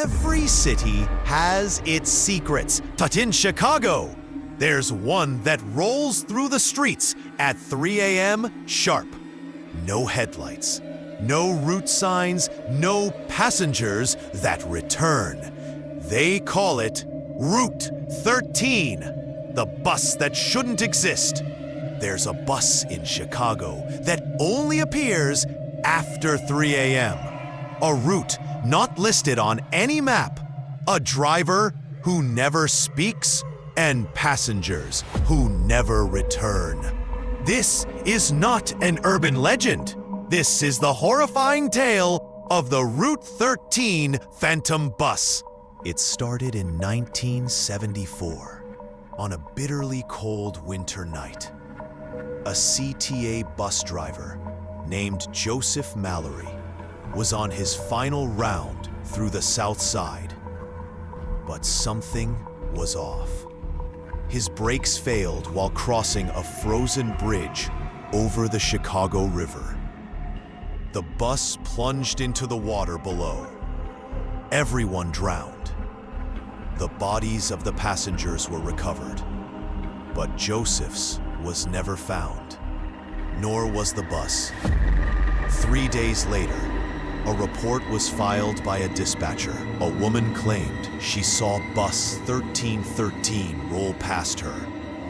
Every city has its secrets, but in Chicago, there's one that rolls through the streets at 3 a.m. sharp. No headlights, no route signs, no passengers that return. They call it Route 13, the bus that shouldn't exist. There's a bus in Chicago that only appears after 3 a.m. A route not listed on any map. A driver who never speaks and passengers who never return. This is not an urban legend. This is the horrifying tale of the Route 13 Phantom Bus. It started in 1974 on a bitterly cold winter night. A CTA bus driver named Joseph Mallory was on his final round through the South Side. But something was off. His brakes failed while crossing a frozen bridge over the Chicago River. The bus plunged into the water below. Everyone drowned. The bodies of the passengers were recovered, but Joseph's was never found, nor was the bus. 3 days later, a report was filed by a dispatcher. A woman claimed she saw bus 1313 roll past her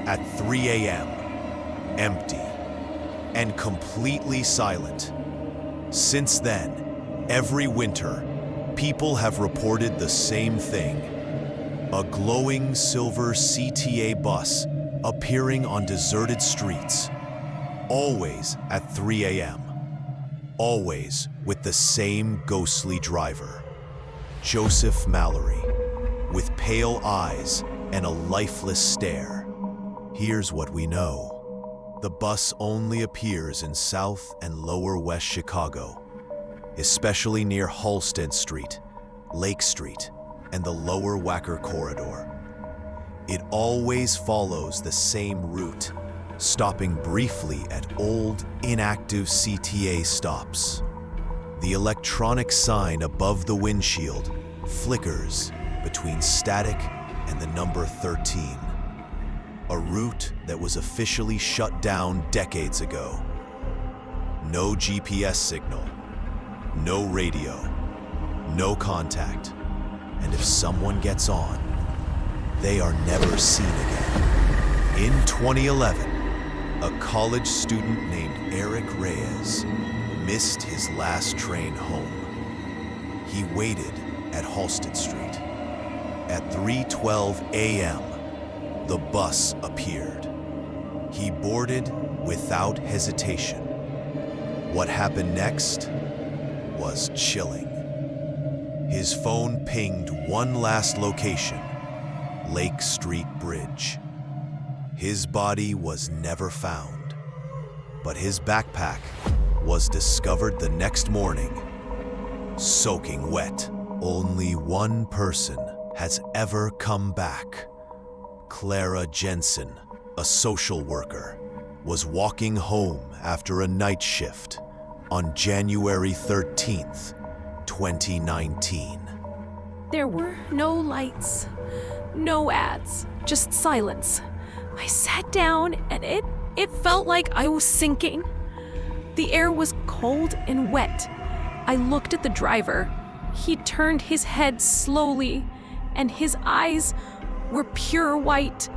at 3 a.m., empty and completely silent. Since then, every winter, people have reported the same thing. A glowing silver CTA bus appearing on deserted streets, always at 3 a.m., always with the same ghostly driver, Joseph Mallory, with pale eyes and a lifeless stare. Here's what we know. The bus only appears in South and Lower West Chicago, especially near Halsted Street, Lake Street, and the Lower Wacker Corridor. It always follows the same route, stopping briefly at old, inactive CTA stops. The electronic sign above the windshield flickers between static and the number 13. A route that was officially shut down decades ago. No GPS signal, no radio, no contact, and if someone gets on, they are never seen again. In 2011, a college student named Eric Reyes missed his last train home. He waited at Halsted Street. At 3:12 a.m., the bus appeared. He boarded without hesitation. What happened next was chilling. His phone pinged one last location, Lake Street Bridge. His body was never found, but his backpack was discovered the next morning, soaking wet. Only one person has ever come back. Clara Jensen, a social worker, was walking home after a night shift on January 13th, 2019. There were no lights, no ads, just silence. I sat down and it felt like I was sinking. The air was cold and wet. I looked at the driver. He turned his head slowly, and his eyes were pure white.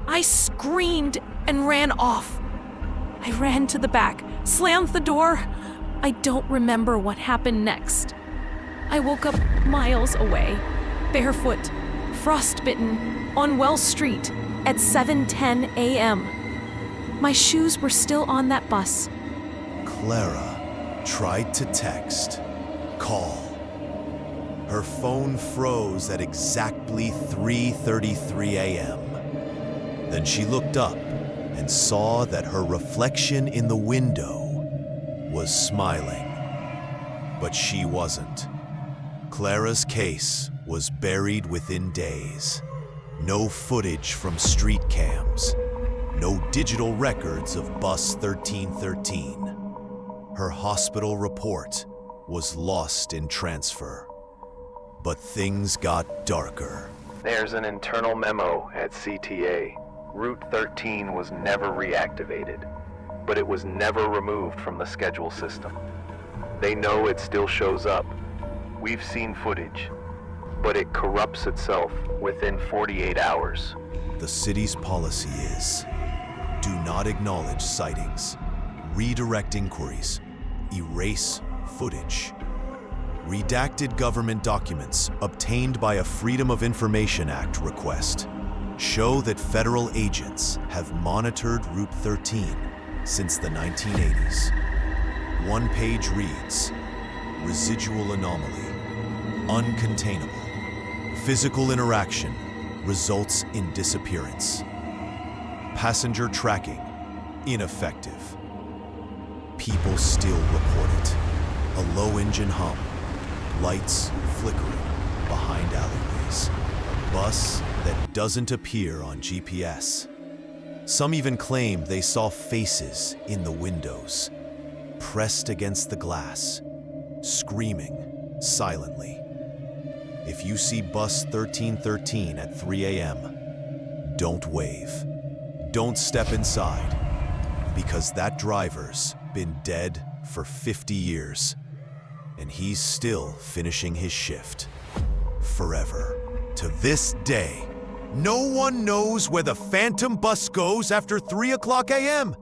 I screamed and ran off. I ran to the back, slammed the door. I don't remember what happened next. I woke up miles away, barefoot, frostbitten, on Wells Street at 7:10 a.m. My shoes were still on that bus. Clara tried to text, call. Her phone froze at exactly 3:33 a.m. Then she looked up and saw that her reflection in the window was smiling. But she wasn't. Clara's case was buried within days. No footage from street cams. No digital records of bus 1313. Her hospital report was lost in transfer. But things got darker. There's an internal memo at CTA. Route 13 was never reactivated, but it was never removed from the schedule system. They know it still shows up. We've seen footage, but it corrupts itself within 48 hours. The city's policy is, do not acknowledge sightings, redirect inquiries, erase footage. Redacted government documents obtained by a Freedom of Information Act request show that federal agents have monitored Route 13 since the 1980s. One page reads, residual anomaly, uncontainable. Physical interaction results in disappearance. Passenger tracking, ineffective. People still report it. A low engine hum, lights flickering behind alleyways. A bus that doesn't appear on GPS. Some even claim they saw faces in the windows, pressed against the glass, screaming silently. If you see bus 1313 at 3 a.m., don't wave. Don't step inside, because that driver's been dead for 50 years, and he's still finishing his shift. Forever. To this day, no one knows where the phantom bus goes after 3 o'clock a.m.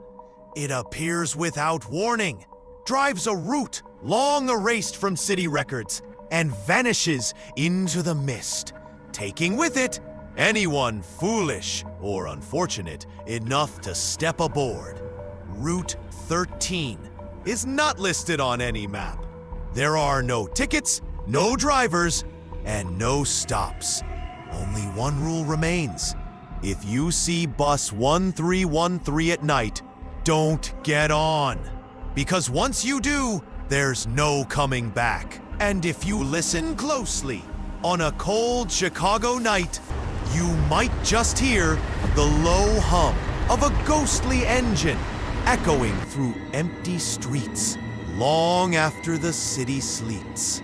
It appears without warning, drives a route long erased from city records, and vanishes into the mist, taking with it anyone foolish or unfortunate enough to step aboard. Route 13 is not listed on any map. There are no tickets, no drivers, and no stops. Only one rule remains. If you see bus 1313 at night, don't get on. Because once you do, there's no coming back. And if you listen closely, on a cold Chicago night, you might just hear the low hum of a ghostly engine echoing through empty streets long after the city sleeps.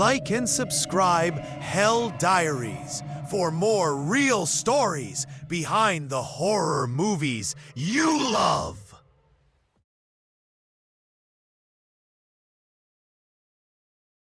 Like and subscribe Hell Diaries for more real stories behind the horror movies you love.